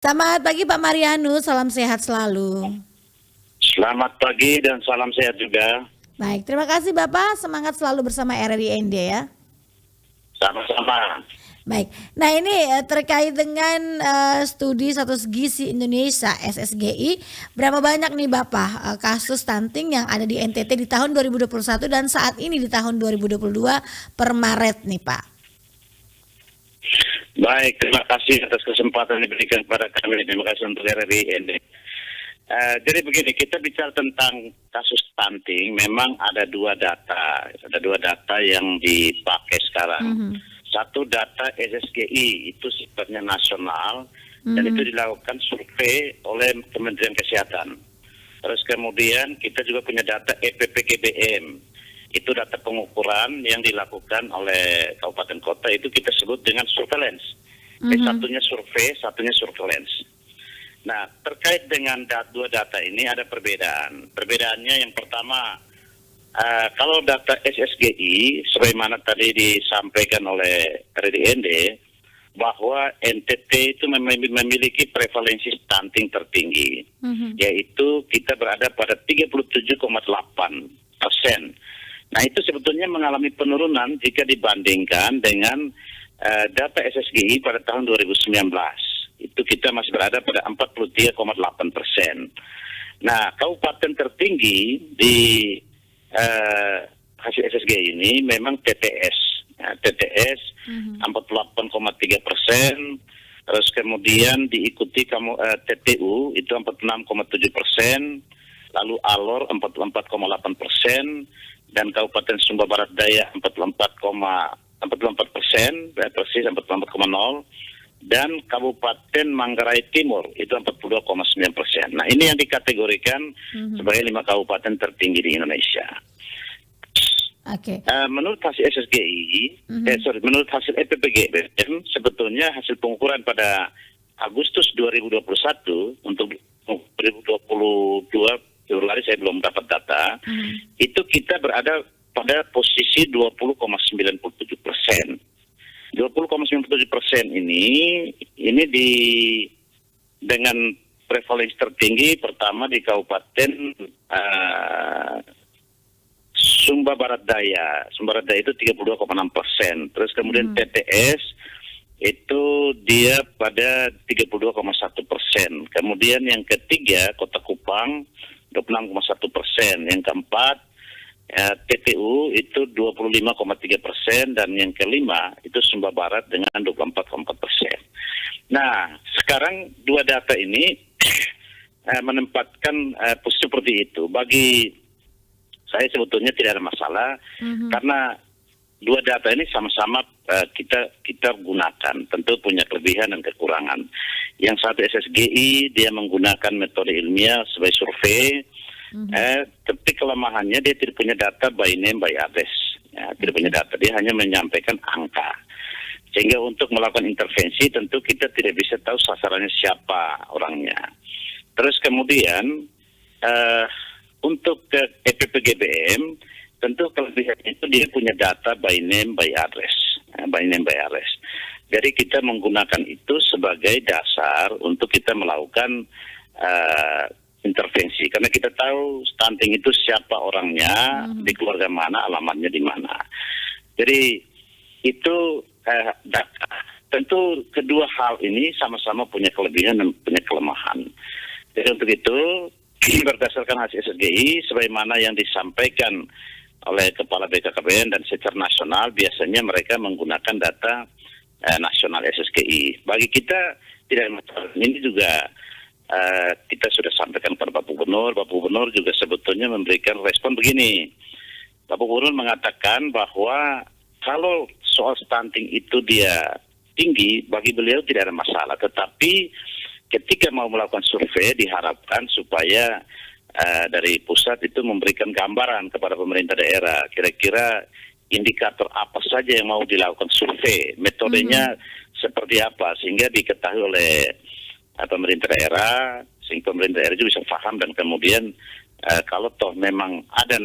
Selamat pagi Pak Marianus, salam sehat selalu. Selamat pagi dan salam sehat juga. Baik, terima kasih Bapak, semangat selalu bersama RRIND ya. Sama-sama. Baik, nah ini terkait dengan studi status gizi Indonesia SSGI, berapa banyak nih Bapak kasus stunting yang ada di NTT di tahun 2021 dan saat ini di tahun 2022 per Maret nih Pak? Baik, terima kasih atas kesempatan yang diberikan kepada kami. Terima kasih untuk RRI ini. Jadi begini, kita bicara tentang kasus stunting, memang ada dua data yang dipakai sekarang. Satu data SSGI, itu sifatnya nasional, dan itu dilakukan survei oleh Kementerian Kesehatan. Terus kemudian kita juga punya data EPPGBM, itu data pengukuran yang dilakukan oleh kabupaten kota, itu kita sebut dengan surveillance. Satunya survei, satunya surveillance. Nah, terkait dengan dua data ini ada perbedaan. Perbedaannya yang pertama, kalau data SSGI, sebagaimana tadi disampaikan oleh RDND, bahwa NTT itu memiliki prevalensi stunting tertinggi, yaitu kita berada pada 37,8%. Nah, itu sebetulnya mengalami penurunan jika dibandingkan dengan data SSGI pada tahun 2019. Itu kita masih berada pada 43,8%. Nah, kabupaten tertinggi di hasil SSG ini memang TTS. TTS 48,3%, terus kemudian diikuti TTU itu 46,7%, lalu Alor 44,8%, dan Kabupaten Sumba Barat Daya 44,44%, persis 44,0%. Dan Kabupaten Manggarai Timur itu 42,9%. Nah, ini yang dikategorikan sebagai 5 kabupaten tertinggi di Indonesia. Oke. Menurut hasil SSGI, menurut hasil EPPGBM, sebetulnya hasil pengukuran pada Agustus 2021 untuk 2022 Februari saya belum dapat data, itu kita berada pada posisi 20,97%. 20,97% ini dengan prevalensi tertinggi pertama di Kabupaten Sumba Barat Daya. Sumba Barat Daya itu 32,6%. Terus kemudian TTS itu dia pada 32,1%. Kemudian yang ketiga Kota Kupang 26,1%. Yang keempat TTU itu 25,3%, dan yang kelima itu Sumba Barat dengan 24,4%. Nah, sekarang dua data ini menempatkan posisi seperti itu. Bagi saya sebetulnya tidak ada masalah, karena dua data ini sama-sama kita gunakan, tentu punya kelebihan dan kekurangan. Yang satu SSGI dia menggunakan metode ilmiah sebagai survei. Tapi kelemahannya dia tidak punya data by name by address, tidak punya data, dia hanya menyampaikan angka, sehingga untuk melakukan intervensi tentu kita tidak bisa tahu sasarannya siapa orangnya. Terus kemudian untuk ke EPPGBM tentu kelebihannya itu dia punya data by name by address, jadi kita menggunakan itu sebagai dasar untuk kita melakukan intervensi, karena kita tahu stunting itu siapa orangnya, di keluarga mana, alamatnya di mana. Jadi itu data. Tentu kedua hal ini sama-sama punya kelebihan dan punya kelemahan. Jadi untuk itu berdasarkan hasil SSGI sebagaimana yang disampaikan oleh Kepala BKKBN dan secara nasional, biasanya mereka menggunakan data nasional SSGI. Bagi kita tidak masalah. Ini juga kita sudah sampaikan kepada Pak Gubernur juga sebetulnya memberikan respon begini. Pak Gubernur mengatakan bahwa kalau soal stunting itu dia tinggi, bagi beliau tidak ada masalah. Tetapi ketika mau melakukan survei diharapkan supaya dari pusat itu memberikan gambaran kepada pemerintah daerah. Kira-kira indikator apa saja yang mau dilakukan survei, metodenya seperti apa, sehingga diketahui oleh pemerintah daerah, sehingga pemerintah daerah juga bisa paham, dan kemudian kalau toh memang ada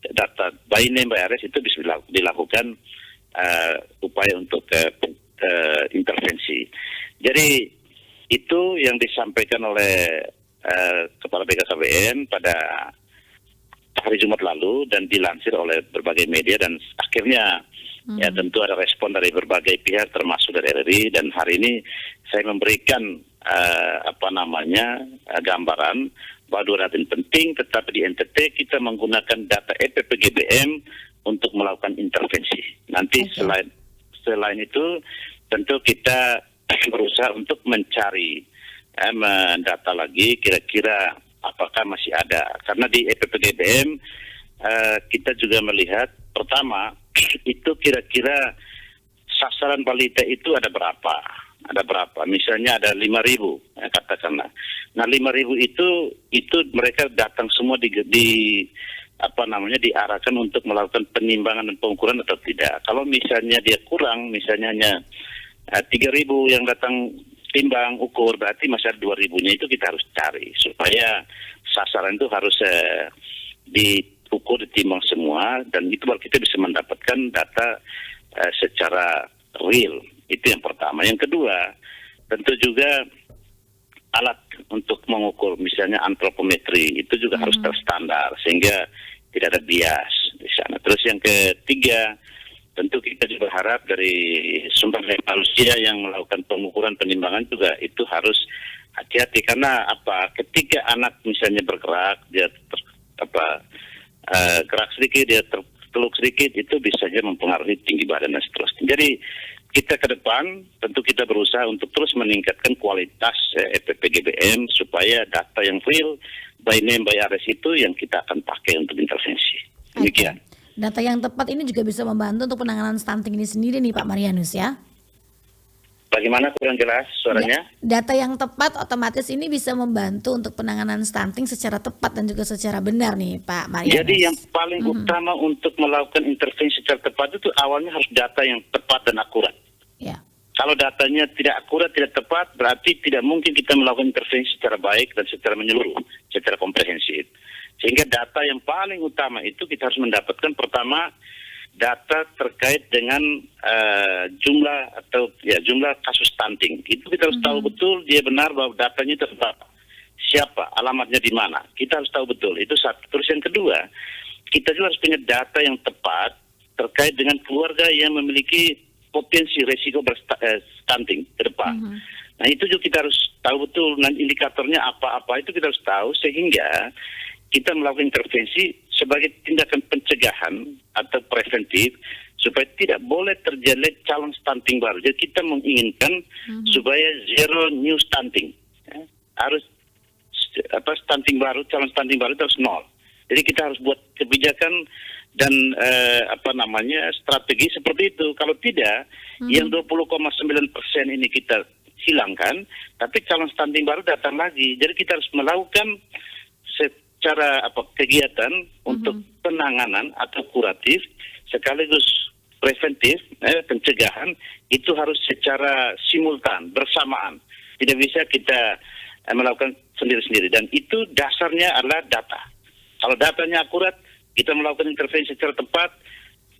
data by name by address itu bisa dilakukan upaya untuk intervensi. Jadi Itu yang disampaikan oleh Kepala BKKBN pada hari Jumat lalu dan dilansir oleh berbagai media, dan akhirnya ya tentu ada respon dari berbagai pihak termasuk dari RRI, dan hari ini saya memberikan gambaran bahwa dua data ini penting, tetapi di NTT kita menggunakan data EPPGBM untuk melakukan intervensi. Nanti selain itu tentu kita berusaha untuk mencari mendata lagi kira-kira apakah masih ada. Karena di EPPGBM kita juga melihat pertama itu kira-kira sasaran balita itu ada berapa. Misalnya ada 5.000 katakanlah. Nah 5.000 itu mereka datang semua diarahkan untuk melakukan penimbangan dan pengukuran atau tidak. Kalau misalnya dia kurang, misalnya hanya 3.000 yang datang timbang ukur, berarti masih ada 2.000-nya itu kita harus cari supaya sasaran itu harus diukur, ditimbang semua, dan itu baru kita bisa mendapatkan data secara real. Itu yang pertama. Yang kedua, tentu juga alat untuk mengukur, misalnya antropometri, itu juga harus terstandar sehingga tidak ada bias di sana. Terus yang ketiga, tentu kita juga berharap dari sumber daya manusia yang melakukan pengukuran penimbangan juga itu harus hati-hati, karena ketika anak misalnya bergerak, dia gerak sedikit, dia terkeluk sedikit, itu bisa saja mempengaruhi tinggi badan dan seterusnya. Jadi kita ke depan tentu kita berusaha untuk terus meningkatkan kualitas EPPGBM supaya data yang real by name by address itu yang kita akan pakai untuk intervensi. Demikian. Data yang tepat ini juga bisa membantu untuk penanganan stunting ini sendiri nih Pak Marianus ya. Bagaimana, kurang jelas suaranya? Data yang tepat otomatis ini bisa membantu untuk penanganan stunting secara tepat dan juga secara benar nih Pak Marianus. Jadi yang paling utama untuk melakukan intervensi secara tepat itu awalnya harus data yang tepat dan akurat. Ya. Kalau datanya tidak akurat, tidak tepat, berarti tidak mungkin kita melakukan intervensi secara baik dan secara menyeluruh, secara komprehensif. Sehingga data yang paling utama itu kita harus mendapatkan pertama data terkait dengan jumlah kasus stunting. Itu kita harus tahu betul dia benar bahwa datanya itu siapa, alamatnya di mana. Kita harus tahu betul. Itu satu. Terus yang kedua, kita juga harus punya data yang tepat terkait dengan keluarga yang memiliki potensi resiko stunting ke depan. Nah itu juga kita harus tahu betul. Nanti indikatornya apa-apa itu kita harus tahu sehingga kita melakukan intervensi sebagai tindakan pencegahan atau preventif supaya tidak boleh terjadi calon stunting baru. Jadi kita menginginkan supaya zero new stunting. Ya. Harus stunting baru, calon stunting baru itu harus nol. Jadi kita harus buat kebijakan dan strategi seperti itu. Kalau tidak, yang 20,9% ini kita hilangkan, tapi calon stunting baru datang lagi. Jadi kita harus melakukan cara kegiatan untuk penanganan atau kuratif sekaligus preventif, pencegahan itu harus secara simultan, bersamaan. Tidak bisa kita melakukan sendiri-sendiri, dan itu dasarnya adalah data. Kalau datanya akurat, kita melakukan intervensi secara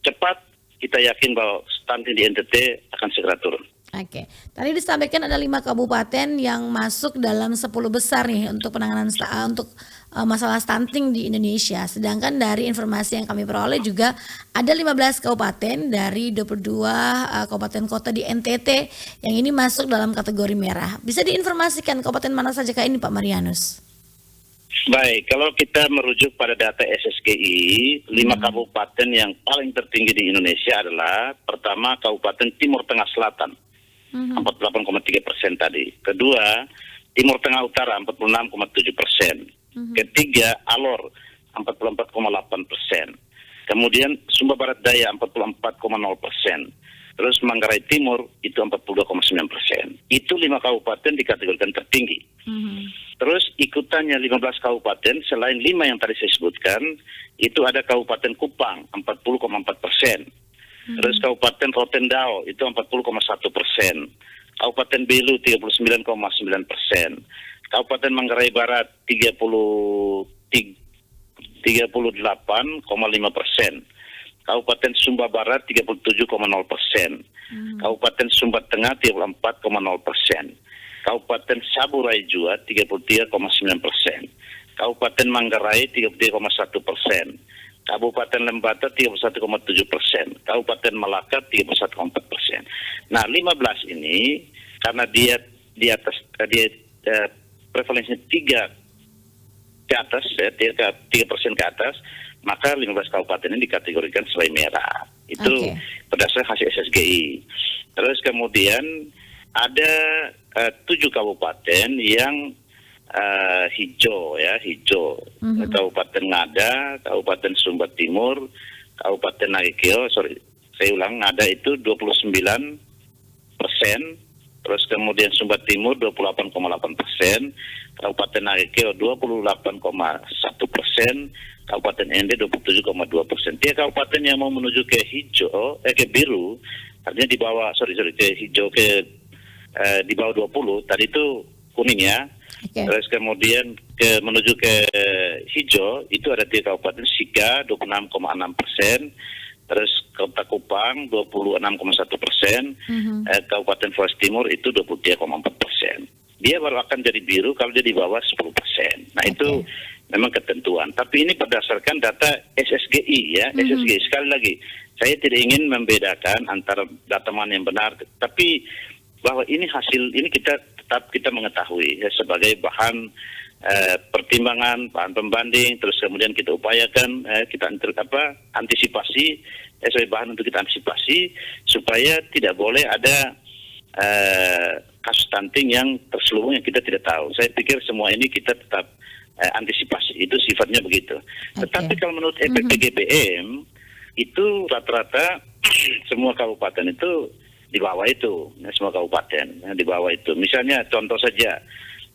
cepat, kita yakin bahwa stunting di NTT akan segera turun. Oke, tadi disampaikan ada 5 kabupaten yang masuk dalam 10 besar nih untuk penanganan masalah stunting di Indonesia. Sedangkan dari informasi yang kami peroleh juga ada 15 kabupaten dari 22 kabupaten kota di NTT yang ini masuk dalam kategori merah. Bisa diinformasikan kabupaten mana saja ini Pak Marianus? Baik, kalau kita merujuk pada data SSGI, 5 kabupaten yang paling tertinggi di Indonesia adalah pertama Kabupaten Timur Tengah Selatan. 48,3% tadi. Kedua, Timur Tengah Utara 46,7%. Ketiga, Alor 44,8%. Kemudian Sumba Barat Daya 44,0%. Terus Manggarai Timur itu 42,9%. Itu 5 kabupaten dikategorikan tertinggi. Terus ikutannya 15 kabupaten selain 5 yang tadi saya sebutkan, itu ada Kabupaten Kupang 40,4%. Terus Kabupaten Rotendao itu 40,1%. Kabupaten Belu 39,9%. Kabupaten Manggarai Barat 38,5%. Kabupaten Sumba Barat 37,0%. Kabupaten Sumba Tengah 34,0%. Kabupaten Saburai Jua 33,9%, Kabupaten Manggarai 33,1%, Kabupaten Lembata 31,7%, Kabupaten Malaka 31,4%. Nah, 15 ini karena dia di atas prevalensinya 3 ke atas, ya, 3% ke atas, maka 15 kabupaten ini dikategorikan sebagai merah. Itu berdasarkan hasil SSGI. Terus kemudian ada 7 kabupaten yang hijau, ya, hijau. Kabupaten Ngada, Kabupaten Sumba Timur, Kabupaten Nagekeo, saya ulang, Ngada itu 29%, terus kemudian Sumba Timur 28,8%, Kabupaten Nagekeo 28,1%, Kabupaten Ende 27,2%. Dia kabupaten yang mau menuju ke hijau, ke biru, artinya di bawah, ke hijau di bawah 20, tadi itu kuning ya. Terus kemudian menuju ke hijau itu ada 3 kabupaten, Sika 26,6%, terus Kota Kupang 26,1%, Kabupaten Flores Timur itu 23,4%. Dia baru akan jadi biru kalau dia di bawah 10%. Nah itu memang ketentuan. Tapi ini berdasarkan data SSGI ya, SSGI. Sekali lagi, saya tidak ingin membedakan antara data mana yang benar, tapi bahwa ini hasil ini tetap kita mengetahui ya, sebagai bahan pertimbangan, bahan pembanding, terus kemudian kita upayakan kita antisipasi sebagai bahan untuk kita antisipasi supaya tidak boleh ada kasus stunting yang terselubung yang kita tidak tahu. Saya pikir semua ini kita tetap antisipasi, itu sifatnya begitu. Tetapi kalau menurut EPPGBM itu rata-rata semua kabupaten itu di bawah itu, semua kabupaten di bawah itu. Misalnya contoh saja,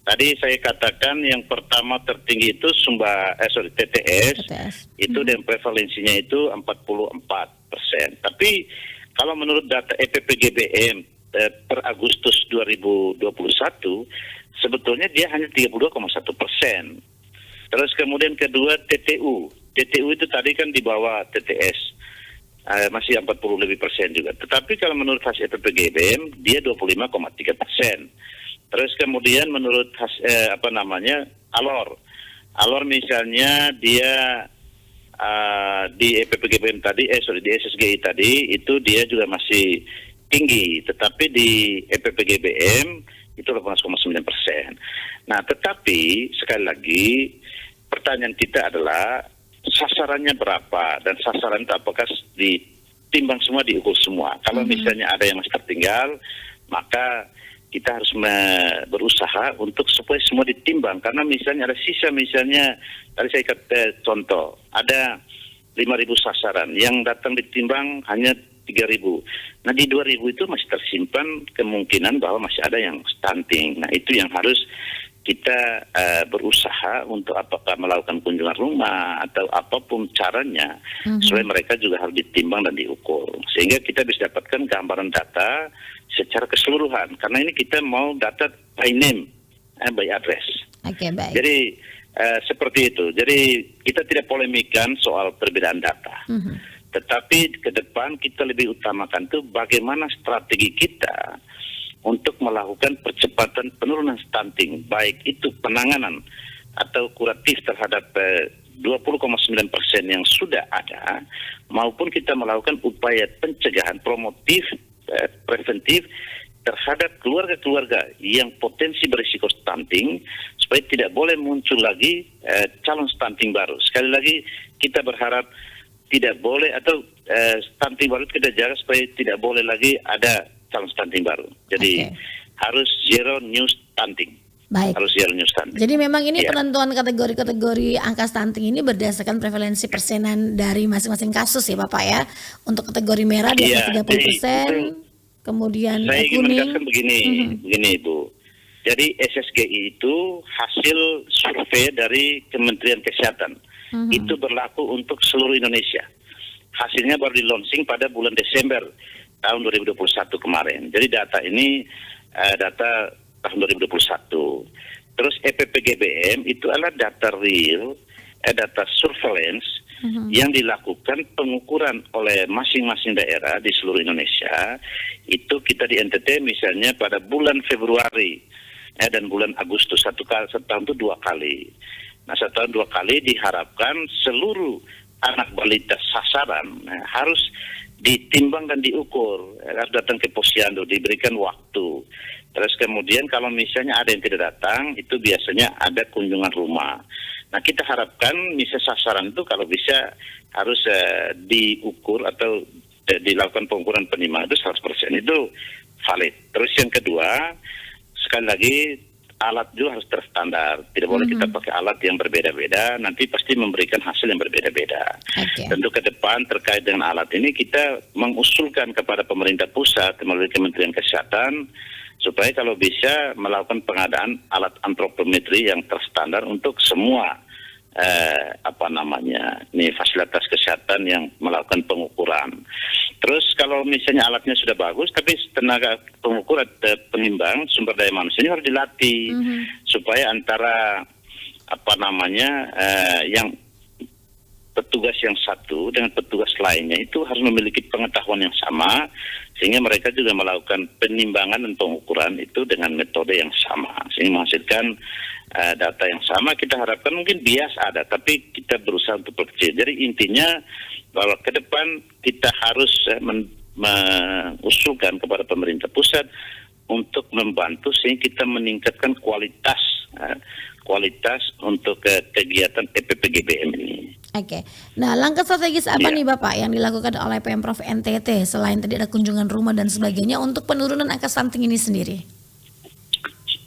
tadi saya katakan yang pertama tertinggi itu TTS. Itu dan prevalensinya itu 44%. Tapi kalau menurut data EPPGBM per Agustus 2021 sebetulnya dia hanya 32,1%. Terus kemudian kedua TTU itu tadi kan di bawah TTS. Masih 40 lebih persen juga. Tetapi kalau menurut hasil EPPGBM dia 25,3%. Terus kemudian menurut Alor misalnya dia di EPPGBM tadi di SSGI tadi itu dia juga masih tinggi, tetapi di EPPGBM itu 18,9%. Nah, tetapi sekali lagi pertanyaan kita adalah sasarannya berapa dan sasaran itu apakah ditimbang semua, diukur semua. Kalau misalnya ada yang masih tertinggal, maka kita harus berusaha untuk supaya semua ditimbang. Karena misalnya ada sisa, misalnya tadi saya kata contoh, ada 5.000 sasaran, yang datang ditimbang hanya 3.000. Nah di 2.000 itu masih tersimpan kemungkinan bahwa masih ada yang stunting. Nah itu yang harus kita berusaha untuk apakah melakukan kunjungan rumah atau apapun caranya supaya mereka juga harus ditimbang dan diukur sehingga kita bisa dapatkan gambaran data secara keseluruhan karena ini kita mau data by name by address. Baik. Jadi seperti itu. Jadi kita tidak polemikan soal perbedaan data. Tetapi ke depan kita lebih utamakan tuh bagaimana strategi kita untuk melakukan percepatan penurunan stunting, baik itu penanganan atau kuratif terhadap 20,9% yang sudah ada, maupun kita melakukan upaya pencegahan promotif, preventif terhadap keluarga-keluarga yang potensi berisiko stunting, supaya tidak boleh muncul lagi calon stunting baru. Sekali lagi kita berharap tidak boleh atau stunting baru kita jaga supaya tidak boleh lagi ada calon stunting baru. Jadi harus zero new stunting. Baik. Harus zero new stunting. Jadi memang ini penentuan kategori-kategori angka stunting ini berdasarkan prevalensi persenan dari masing-masing kasus ya Bapak ya. Untuk kategori merah di atas 30%, kemudian saya ingin kuning. menegaskan begini Ibu. Jadi SSGI itu hasil survei dari Kementerian Kesehatan. Itu berlaku untuk seluruh Indonesia. Hasilnya baru di launching pada bulan Desember tahun 2021 kemarin. Jadi data ini data tahun 2021. Terus EPPGBM itu adalah data real, data surveillance yang dilakukan pengukuran oleh masing-masing daerah di seluruh Indonesia. Itu kita di NTT misalnya pada bulan Februari dan bulan Agustus. Setahun itu 2 kali. Nah, setahun 2 kali diharapkan seluruh anak balita sasaran harus ditimbang dan diukur, harus datang ke posyandu, diberikan waktu. Terus kemudian kalau misalnya ada yang tidak datang, itu biasanya ada kunjungan rumah. Nah, kita harapkan misi sasaran itu kalau bisa harus diukur atau dilakukan pengukuran penerimaan itu 100%, itu valid. Terus yang kedua, sekali lagi alat juga harus terstandar. Tidak boleh kita pakai alat yang berbeda-beda, nanti pasti memberikan hasil yang berbeda-beda. Tentu ke depan terkait dengan alat ini kita mengusulkan kepada pemerintah pusat melalui Kementerian Kesehatan supaya kalau bisa melakukan pengadaan alat antropometri yang terstandar untuk semua fasilitas kesehatan yang melakukan pengukuran. Terus kalau misalnya alatnya sudah bagus, tapi tenaga pengukur atau penimbang sumber daya manusianya harus dilatih supaya antara yang petugas yang satu dengan petugas lainnya itu harus memiliki pengetahuan yang sama sehingga mereka juga melakukan penimbangan dan pengukuran itu dengan metode yang sama sehingga menghasilkan data yang sama. Kita harapkan mungkin bias ada, tapi kita berusaha untuk perkecil. Jadi intinya bahwa ke depan kita harus mengusulkan kepada pemerintah pusat untuk membantu sehingga kita meningkatkan kualitas untuk kegiatan PPPGBM ini. Oke. Nah, langkah strategis apa nih Bapak yang dilakukan oleh Pemprov NTT selain tadi ada kunjungan rumah dan sebagainya untuk penurunan angka stunting ini sendiri?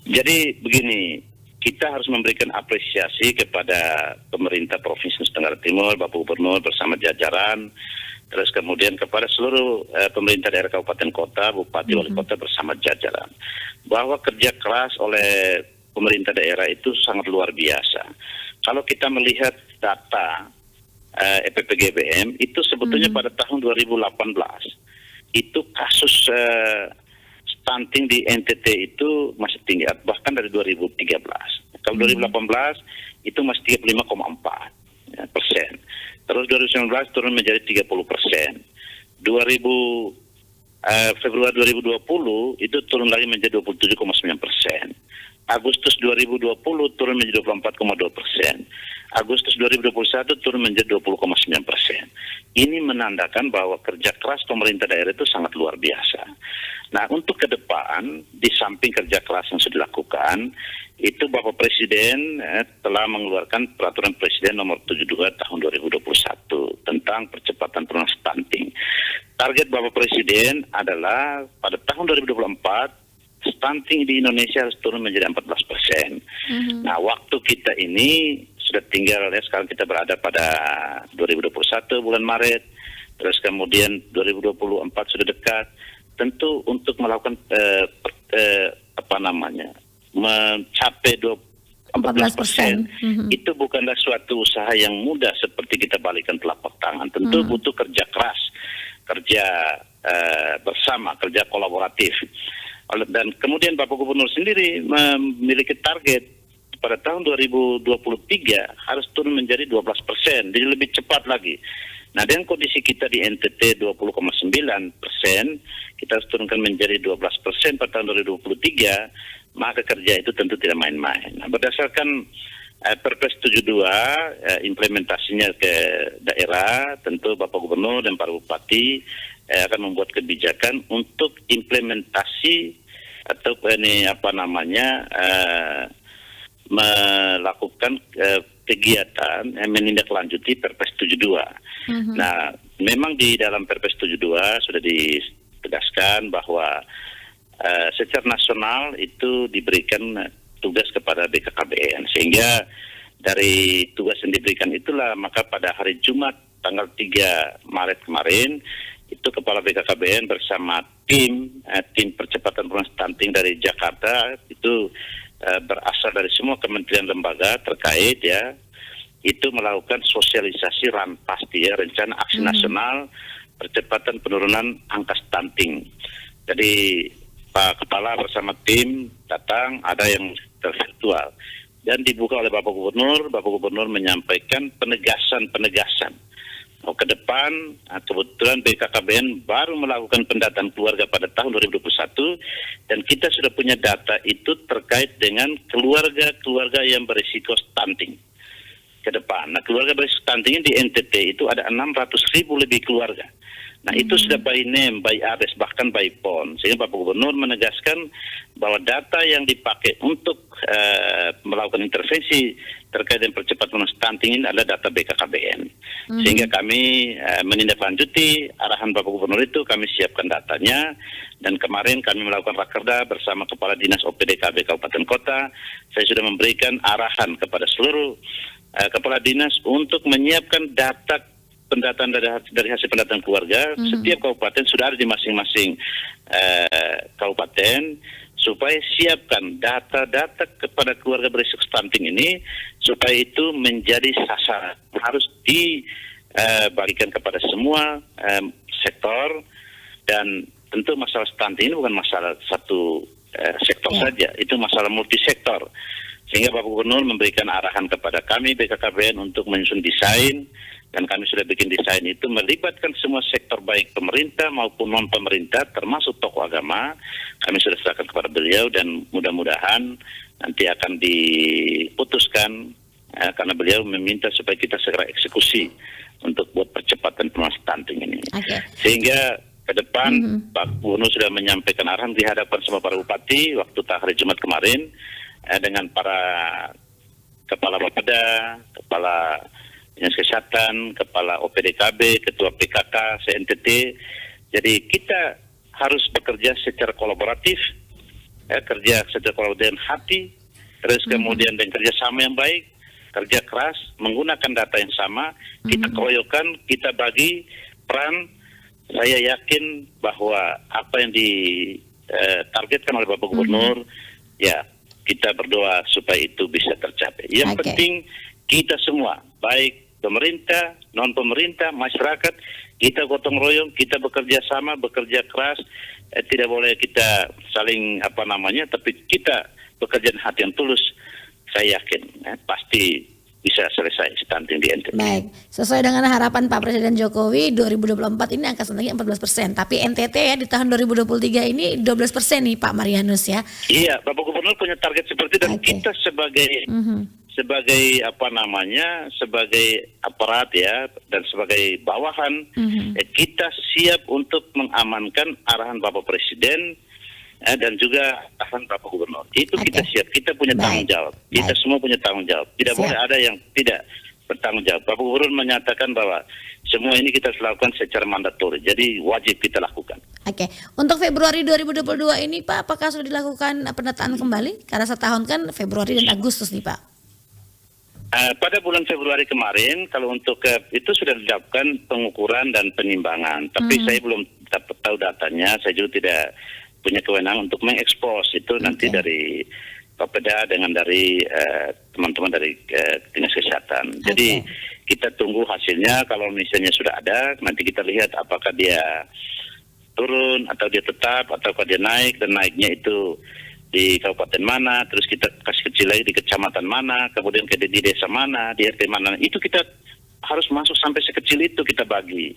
Jadi begini, kita harus memberikan apresiasi kepada pemerintah Provinsi Nusa Tenggara Timur, Bapak Gubernur bersama jajaran, terus kemudian kepada seluruh pemerintah daerah kabupaten kota, bupati, wali kota bersama jajaran, bahwa kerja keras oleh pemerintah daerah itu sangat luar biasa. Kalau kita melihat data EPPGBM itu sebetulnya pada tahun 2018 itu kasus stunting di NTT itu masih tinggi, bahkan dari 2013. Kalau 2018 itu masih 35,4%. Terus 2019 turun menjadi 30%. Februari 2020 itu turun lagi menjadi 27,9%. Agustus 2020 turun menjadi 24,2%. Agustus 2021 turun menjadi 20,9%. Ini menandakan bahwa kerja keras pemerintah daerah itu sangat luar biasa. Nah, untuk ke depan, di samping kerja keras yang sudah dilakukan, itu Bapak Presiden telah mengeluarkan Peraturan Presiden Nomor 72 Tahun 2021 tentang percepatan penurunan stunting. Target Bapak Presiden adalah pada tahun 2024, stunting di Indonesia harus turun menjadi 14%. Nah, waktu kita ini sudah tinggal, sekarang kita berada pada 2021 bulan Maret, terus kemudian 2024 sudah dekat. Tentu untuk melakukan mencapai 14%, itu bukanlah suatu usaha yang mudah seperti kita balikan telapak tangan. Tentu butuh kerja keras, kerja bersama, kerja kolaboratif. Dan kemudian Bapak Gubernur sendiri memiliki target pada tahun 2023 harus turun menjadi 12%, jadi lebih cepat lagi. Nah, dengan kondisi kita di NTT 20,9%, kita harus turunkan menjadi 12% pada tahun 2023, maka kerja itu tentu tidak main-main. Nah, berdasarkan Perpres 72, implementasinya ke daerah, tentu Bapak Gubernur dan para bupati akan membuat kebijakan untuk implementasi atau melakukan kegiatan menindaklanjuti Perpres 72. Nah, memang di dalam Perpres 72 sudah ditegaskan bahwa secara nasional itu diberikan tugas kepada BKKBN, sehingga dari tugas yang diberikan itulah maka pada hari Jumat tanggal 3 Maret kemarin itu Kepala BKKBN bersama tim percepatan penurunan stunting dari Jakarta itu berasal dari semua kementerian lembaga terkait itu melakukan sosialisasi rencana aksi nasional percepatan penurunan angka stunting. Jadi Pak Kepala bersama tim datang, ada yang virtual dan dibuka oleh Bapak Gubernur menyampaikan penegasan ke depan kebetulan BKKBN baru melakukan pendataan keluarga pada tahun 2021 dan kita sudah punya data itu terkait dengan keluarga yang berisiko stunting ke depan. Nah, keluarga berisiko stunting di NTT itu ada 600.000 lebih keluarga. Nah, itu sudah by name, by address, bahkan by phone. Sehingga Bapak Gubernur menegaskan bahwa data yang dipakai untuk melakukan intervensi terkait dengan percepatan stunting ini adalah data BKKBN. Sehingga kami menindaklanjuti arahan Bapak Gubernur itu, kami siapkan datanya. Dan kemarin kami melakukan rakerda bersama Kepala Dinas OPDKB Kabupaten Kota. Saya sudah memberikan arahan kepada seluruh Kepala Dinas untuk menyiapkan data pendataan dari hasil pendataan keluarga. Setiap kabupaten sudah ada di masing-masing kabupaten, supaya siapkan data-data kepada keluarga berisiko stunting ini supaya itu menjadi sasaran, harus diberikan kepada semua sektor. Dan tentu masalah stunting ini bukan masalah satu sektor saja, itu masalah multisektor. Sehingga Bapak Gubernur memberikan arahan kepada kami BKKBN untuk menyusun desain, dan kami sudah bikin desain itu melibatkan semua sektor baik pemerintah maupun non pemerintah termasuk tokoh agama. Kami sudah serahkan kepada beliau dan mudah-mudahan nanti akan diputuskan karena beliau meminta supaya kita segera eksekusi untuk buat percepatan penanganan stunting ini. Sehingga ke depan Pak Gubernur sudah menyampaikan arahan di hadapan semua para bupati waktu hari Jumat kemarin dengan para kepala Bapeda, kepala Dinas Kesehatan, Kepala OPDKB, Ketua PKK, CNTT. Jadi kita harus bekerja secara kolaboratif, kerja secara kolaboratif dengan hati, terus kemudian dengan kerjasama yang baik, kerja keras, menggunakan data yang sama, kita keroyokan, kita bagi peran. Saya yakin bahwa apa yang ditargetkan oleh Bapak Gubernur, ya kita berdoa supaya itu bisa tercapai. Yang penting kita semua, baik pemerintah, non-pemerintah, masyarakat, kita gotong royong, kita bekerja sama, bekerja keras, tidak boleh kita saling tapi kita bekerja dengan hati yang tulus. Saya yakin pasti bisa selesai stunting di NTT. Baik, sesuai dengan harapan Pak Presiden Jokowi 2024 ini angka stuntingnya 14%, tapi NTT ya di tahun 2023 ini 12% nih Pak Marianus ya. Iya, Bapak Gubernur punya target seperti dan kita sebagai sebagai aparat ya dan sebagai bawahan kita siap untuk mengamankan arahan Bapak Presiden dan juga arahan Bapak Gubernur. Itu kita siap, kita punya tanggung jawab. Kita semua punya tanggung jawab. Tidak boleh ada yang tidak bertanggung jawab. Bapak Gubernur menyatakan bahwa semua ini kita lakukan secara mandatori. Jadi wajib kita lakukan. Untuk Februari 2022 ini Pak, apakah sudah dilakukan pendataan kembali? Karena setahun kan Februari dan Agustus nih Pak. Pada bulan Februari kemarin, kalau untuk itu sudah dilakukan pengukuran dan penimbangan. Tapi saya belum tahu datanya, saya juga tidak punya kewenangan untuk mengekspos itu nanti dari Bapeda dengan dari teman-teman dari Dinas Kesehatan. Jadi kita tunggu hasilnya, kalau misalnya sudah ada, nanti kita lihat apakah dia turun atau dia tetap ataukah dia naik, dan naiknya itu di kabupaten mana, terus kita kasih kecil lagi di kecamatan mana, kemudian di desa mana, di RT mana. Itu kita harus masuk sampai sekecil itu kita bagi.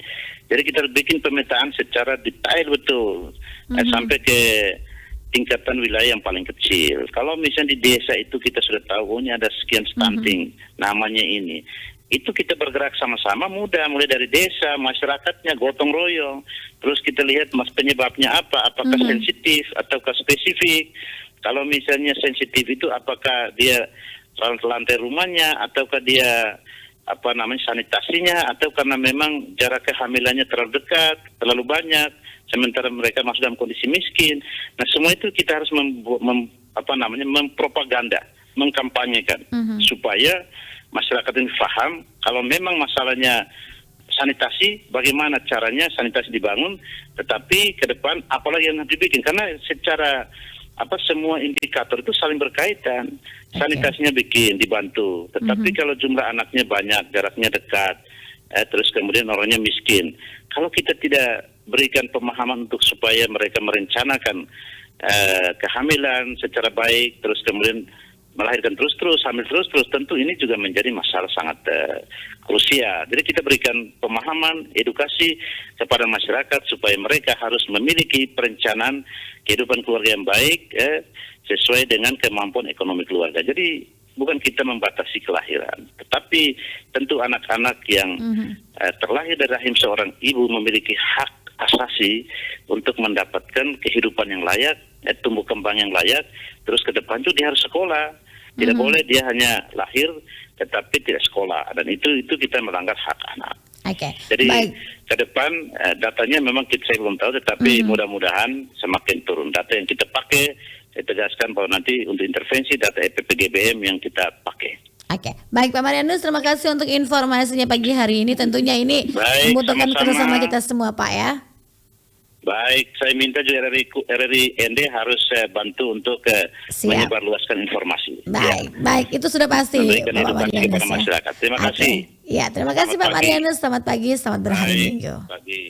Jadi kita bikin pemetaan secara detail betul sampai ke tingkatan wilayah yang paling kecil. Kalau misalnya di desa itu kita sudah tahu ini ada sekian stunting, namanya ini. Itu kita bergerak sama-sama mudah, mulai dari desa, masyarakatnya gotong royong. Terus kita lihat penyebabnya apa, apakah sensitif ataukah spesifik. Kalau misalnya sensitif itu apakah dia lantai rumahnya ataukah dia sanitasinya, atau karena memang jarak kehamilannya terlalu dekat, terlalu banyak, sementara mereka masih dalam kondisi miskin. Nah, semua itu kita harus mempropaganda, mengkampanyekan supaya masyarakat ini paham kalau memang masalahnya sanitasi, bagaimana caranya sanitasi dibangun, tetapi ke depan apalagi yang harus dibikin, karena secara semua indikator itu saling berkaitan. Sanitasinya dibantu, tetapi kalau jumlah anaknya banyak, jaraknya dekat, terus kemudian orangnya miskin, kalau kita tidak berikan pemahaman untuk supaya mereka merencanakan kehamilan secara baik, terus kemudian melahirkan terus-terus, hamil terus-terus, tentu ini juga menjadi masalah sangat krusial. Jadi kita berikan pemahaman, edukasi kepada masyarakat supaya mereka harus memiliki perencanaan kehidupan keluarga yang baik sesuai dengan kemampuan ekonomi keluarga. Jadi bukan kita membatasi kelahiran, tetapi tentu anak-anak yang terlahir dari rahim seorang ibu memiliki hak asasi untuk mendapatkan kehidupan yang layak, tumbuh kembang yang layak, terus ke depan itu dia harus sekolah. Tidak boleh dia hanya lahir tetapi tidak sekolah, dan itu kita melanggar hak anak. Oke. Jadi Baik. ke depan datanya memang saya belum tahu, tetapi mudah-mudahan semakin turun. Data yang kita pakai, saya tegaskan bahwa nanti untuk intervensi data EPPGBM yang kita pakai. Oke, baik Pak Marianus, terima kasih untuk informasinya pagi hari ini. Tentunya ini Baik, membutuhkan sama-sama. kerjasama kita semua, Pak ya. Baik, saya minta juga RRI ND harus bantu untuk Siap. menyebarluaskan informasi. Baik, baik, itu sudah pasti Memberikan Bapak edukasi Marianus kepada ya. masyarakat. Terima Oke. kasih. Ya, terima kasih Selamat Pak pagi. Marianus. Selamat pagi, selamat berhari Baik, Minggu. pagi.